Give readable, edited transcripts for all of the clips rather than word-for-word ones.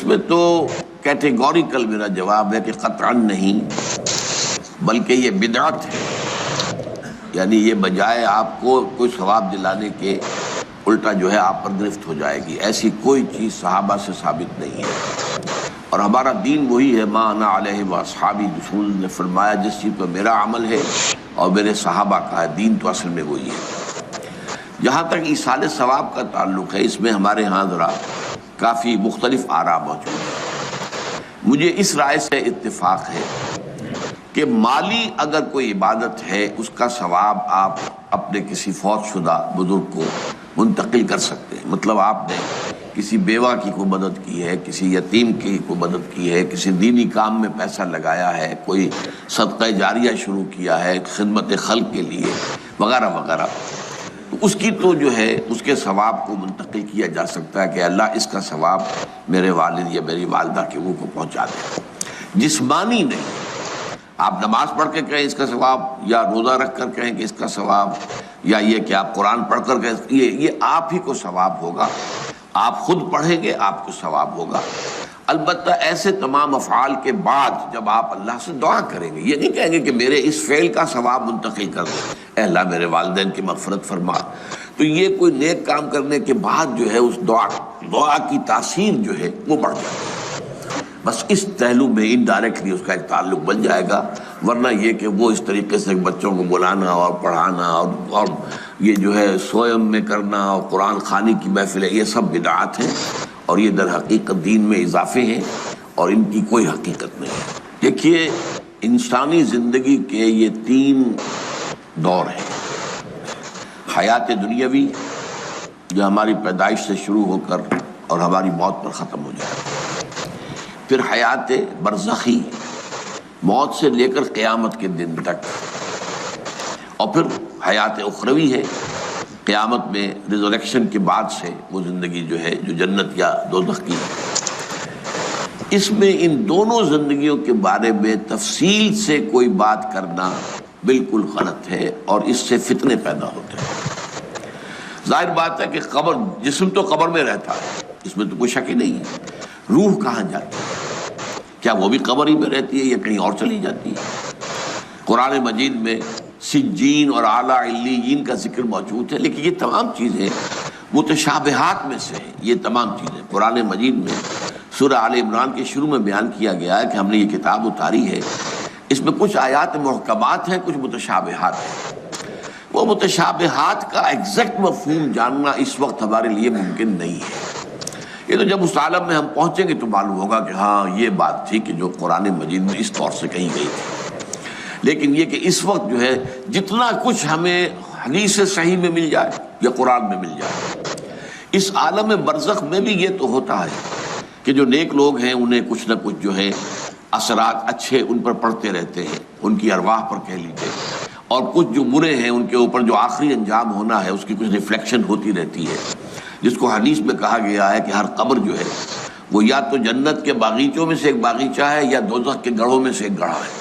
میں تو کیٹیگوریکل میرا جواب ہے کہ قطعاً نہیں، بلکہ یہ بدعت ہے. یعنی یہ بجائے آپ کو کوئی ثواب دلانے کے الٹا جو ہے آپ پر گرفت ہو جائے گی. ایسی کوئی چیز صحابہ سے ثابت نہیں ہے، اور ہمارا دین وہی ہے، ما انا علیہ واصحابی. رسول نے فرمایا جس چیز پر میرا عمل ہے اور میرے صحابہ کا ہے، دین تو اصل میں وہی ہے. جہاں تک ایصال ثواب کا تعلق ہے، اس میں ہمارے ہاں ذرا کافی مختلف آراء موجود ہیں. مجھے اس رائے سے اتفاق ہے کہ مالی اگر کوئی عبادت ہے اس کا ثواب آپ اپنے کسی فوت شدہ بزرگ کو منتقل کر سکتے ہیں. مطلب آپ نے کسی بیوہ کی کوئی مدد کی ہے، کسی یتیم کی کوئی مدد کی ہے، کسی دینی کام میں پیسہ لگایا ہے، کوئی صدقہ جاریہ شروع کیا ہے خدمت خلق کے لیے وغیرہ وغیرہ، تو اس کی تو جو ہے اس کے ثواب کو منتقل کیا جا سکتا ہے کہ اللہ اس کا ثواب میرے والد یا میری والدہ کے منہ کو پہنچا دے. جسمانی نہیں. آپ نماز پڑھ کے کہیں اس کا ثواب، یا روزہ رکھ کر کہیں کہ اس کا ثواب، یا یہ کہ آپ قرآن پڑھ کر کہیں یہ آپ ہی کو ثواب ہوگا. آپ خود پڑھیں گے آپ کو ثواب ہوگا. البتہ ایسے تمام افعال کے بعد جب آپ اللہ سے دعا کریں گے، یہ نہیں کہیں گے کہ میرے اس فعل کا ثواب منتقل کر دیں، اے اللہ میرے والدین کی مغفرت فرما. تو یہ کوئی نیک کام کرنے کے بعد جو ہے اس دعا کی تاثیر جو ہے وہ بڑھ جاتی ہے. بس اس پہلو میں انڈائریکٹلی اس کا ایک تعلق بن جائے گا. ورنہ یہ کہ وہ اس طریقے سے بچوں کو بلانا اور پڑھانا اور یہ جو ہے سوئم میں کرنا اور قرآن خوانی کی محفلیں، یہ سب بدعات ہیں، اور یہ در حقیقت دین میں اضافے ہیں، اور ان کی کوئی حقیقت نہیں ہے. دیکھیے، انسانی زندگی کے یہ 3 دور ہیں. حیات دنیاوی جو ہماری پیدائش سے شروع ہو کر اور ہماری موت پر ختم ہو جائے، پھر حیات برزخی موت سے لے کر قیامت کے دن تک، اور پھر حیات اخروی ہے قیامت میں ریزریکشن کے بعد سے وہ زندگی جو ہے جو جنت یا دوزخ کی ہے. اس میں ان دونوں زندگیوں کے بارے میں تفصیل سے کوئی بات کرنا بالکل غلط ہے، اور اس سے فتنے پیدا ہوتے ہیں. ظاہر بات ہے کہ قبر، جسم تو قبر میں رہتا ہے، اس میں تو کوئی شک ہی نہیں ہے. روح کہاں جاتی ہے؟ کیا وہ بھی قبر ہی میں رہتی ہے یا کہیں اور چلی جاتی ہے؟ قرآن مجید میں سجین اور اعلیٰ علیین کا ذکر موجود ہے، لیکن یہ تمام چیزیں متشابہات میں سے ہیں. یہ تمام چیزیں قرآن مجید میں سورہ آل عمران کے شروع میں بیان کیا گیا ہے کہ ہم نے یہ کتاب اتاری ہے، اس میں کچھ آیات محکمات ہیں، کچھ متشابہات ہیں. وہ متشابہات کا ایگزیکٹ مفہوم جاننا اس وقت ہمارے لیے ممکن نہیں ہے. یہ تو جب اس عالم میں ہم پہنچیں گے تو معلوم ہوگا کہ ہاں یہ بات تھی کہ جو قرآن مجید میں اس طور سے کہی گئی تھی. لیکن یہ کہ اس وقت جو ہے جتنا کچھ ہمیں حدیث صحیح میں مل جائے یا قرآن میں مل جائے، اس عالم برزخ میں بھی یہ تو ہوتا ہے کہ جو نیک لوگ ہیں انہیں کچھ نہ کچھ جو ہے اثرات اچھے ان پر پڑتے رہتے ہیں، ان کی ارواح پر کہہ لیجیے، اور کچھ جو برے ہیں ان کے اوپر جو آخری انجام ہونا ہے اس کی کچھ ریفلیکشن ہوتی رہتی ہے. جس کو حدیث میں کہا گیا ہے کہ ہر قبر جو ہے وہ یا تو جنت کے باغیچوں میں سے ایک باغیچہ ہے یا دوزخ کے گڑھوں میں سے ایک گڑھا ہے.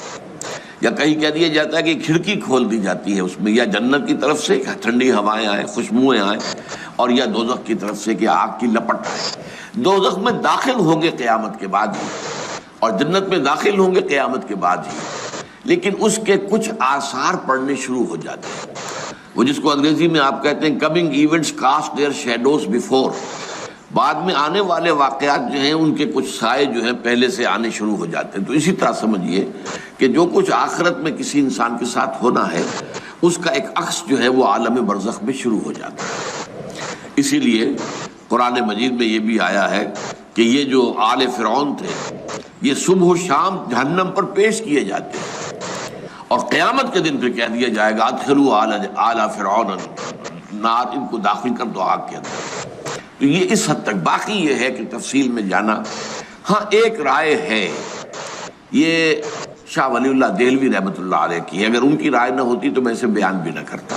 یا کہیں کہہ دیا جاتا ہے کہ کھڑکی کھول دی جاتی ہے اس میں، یا جنت کی طرف سے ٹھنڈی ہوائیں آئیں، خوشبوئیں آئیں، اور یا دوزخ کی طرف سے کہ آگ کی لپٹ آئے. دوزخ میں داخل ہوں گے قیامت کے بعد ہی، اور جنت میں داخل ہوں گے قیامت کے بعد ہی، لیکن اس کے کچھ آثار پڑنے شروع ہو جاتے ہیں. وہ جس کو انگریزی میں آپ کہتے ہیں coming events cast their shadows before, بعد میں آنے والے واقعات جو ہیں ان کے کچھ سائے جو ہیں پہلے سے آنے شروع ہو جاتے ہیں. تو اسی طرح سمجھیے کہ جو کچھ آخرت میں کسی انسان کے ساتھ ہونا ہے اس کا ایک عکس جو ہے وہ عالم برزخ میں شروع ہو جاتا ہے. اسی لیے قرآن مجید میں یہ بھی آیا ہے کہ یہ جو آل فرعون تھے یہ صبح و شام جہنم پر پیش کیے جاتے ہیں، اور قیامت کے دن پہ کہہ دیا جائے گا ادخلوا آل فرعون نار، ان کو داخل کر دو آگ کے اندر. تو یہ اس حد تک. باقی یہ ہے کہ تفصیل میں جانا، ہاں ایک رائے ہے، یہ شاہ ولی اللہ دہلوی رحمۃ اللہ علیہ کی، اگر ان کی رائے نہ ہوتی تو میں اسے بیان بھی نہ کرتا.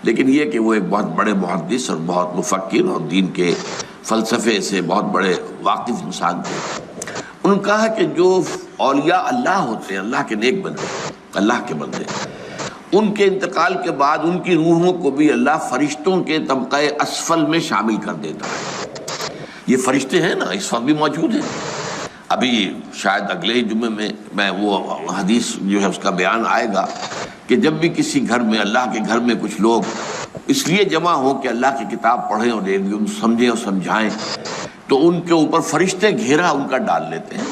لیکن یہ کہ وہ ایک بہت بڑے محدث اور بہت مفکر اور دین کے فلسفے سے بہت بڑے واقف انسان تھے. انہوں نے کہا کہ جو اولیاء اللہ ہوتے ہیں، اللہ کے نیک بندے، اللہ کے بندے، ان کے انتقال کے بعد ان کی روحوں کو بھی اللہ فرشتوں کے طبقہ اسفل میں شامل کر دیتا ہے. یہ فرشتے ہیں نا اس وقت بھی موجود ہیں. ابھی شاید اگلے ہی جمعے میں وہ حدیث جو ہے اس کا بیان آئے گا کہ جب بھی کسی گھر میں اللہ کے گھر میں کچھ لوگ اس لیے جمع ہوں کہ اللہ کی کتاب پڑھیں اور سمجھیں اور سمجھائیں تو ان کے اوپر فرشتے گھیرا ان کا ڈال لیتے ہیں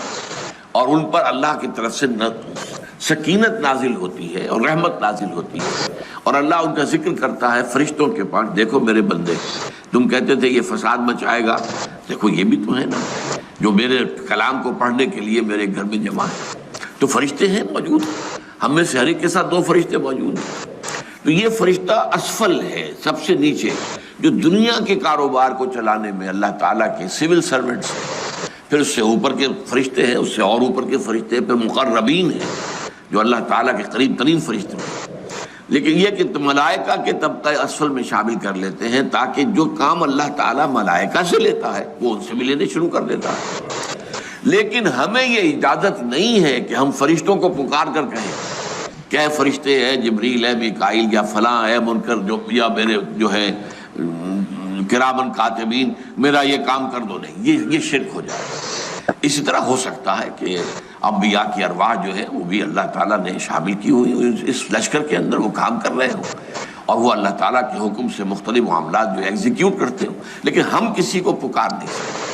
اور ان پر اللہ کی طرف سے سکینت نازل ہوتی ہے اور رحمت نازل ہوتی ہے اور اللہ ان کا ذکر کرتا ہے فرشتوں کے پاس. دیکھو میرے بندے تم کہتے تھے یہ فساد مچائے گا, دیکھو یہ بھی تو ہے نا جو میرے کلام کو پڑھنے کے لیے میرے گھر میں جمع ہے. تو فرشتے ہیں موجود, ہم میں سے ہر ایک کے ساتھ 2 فرشتے موجود ہیں. تو یہ فرشتہ اسفل ہے, سب سے نیچے, جو دنیا کے کاروبار کو چلانے میں اللہ تعالیٰ کے سول سرونٹس ہیں. پھر اس سے اوپر کے فرشتے ہیں, اس سے اور اوپر کے فرشتے ہیں, پھر مقربین ہیں جو اللہ تعالیٰ کے قریب ترین فرشتے ہیں. لیکن یہ کہ ملائکہ کے طبقہ اسفل میں شامل کر لیتے ہیں تاکہ جو کام اللہ تعالیٰ ملائکہ سے لیتا ہے وہ ان سے بھی لینے شروع کر دیتا ہے. لیکن ہمیں یہ اجازت نہیں ہے کہ ہم فرشتوں کو پکار کر کہیں کہ اے فرشتے, ہے جبریل, ہے میکائیل, یا فلاں ہے منکر جو یا میرے جو ہے کرامن کاتبین میرا یہ کام کر دو. نہیں, یہ شرک ہو جائے. اسی طرح ہو سکتا ہے کہ انبیاء کی ارواح جو ہے وہ بھی اللہ تعالیٰ نے شامل کی ہوئی اس لشکر کے اندر, وہ کام کر رہے ہوں اور وہ اللہ تعالیٰ کے حکم سے مختلف معاملات جو ایگزیکیوٹ کرتے ہوں, لیکن ہم کسی کو پکار نہیں سکتے.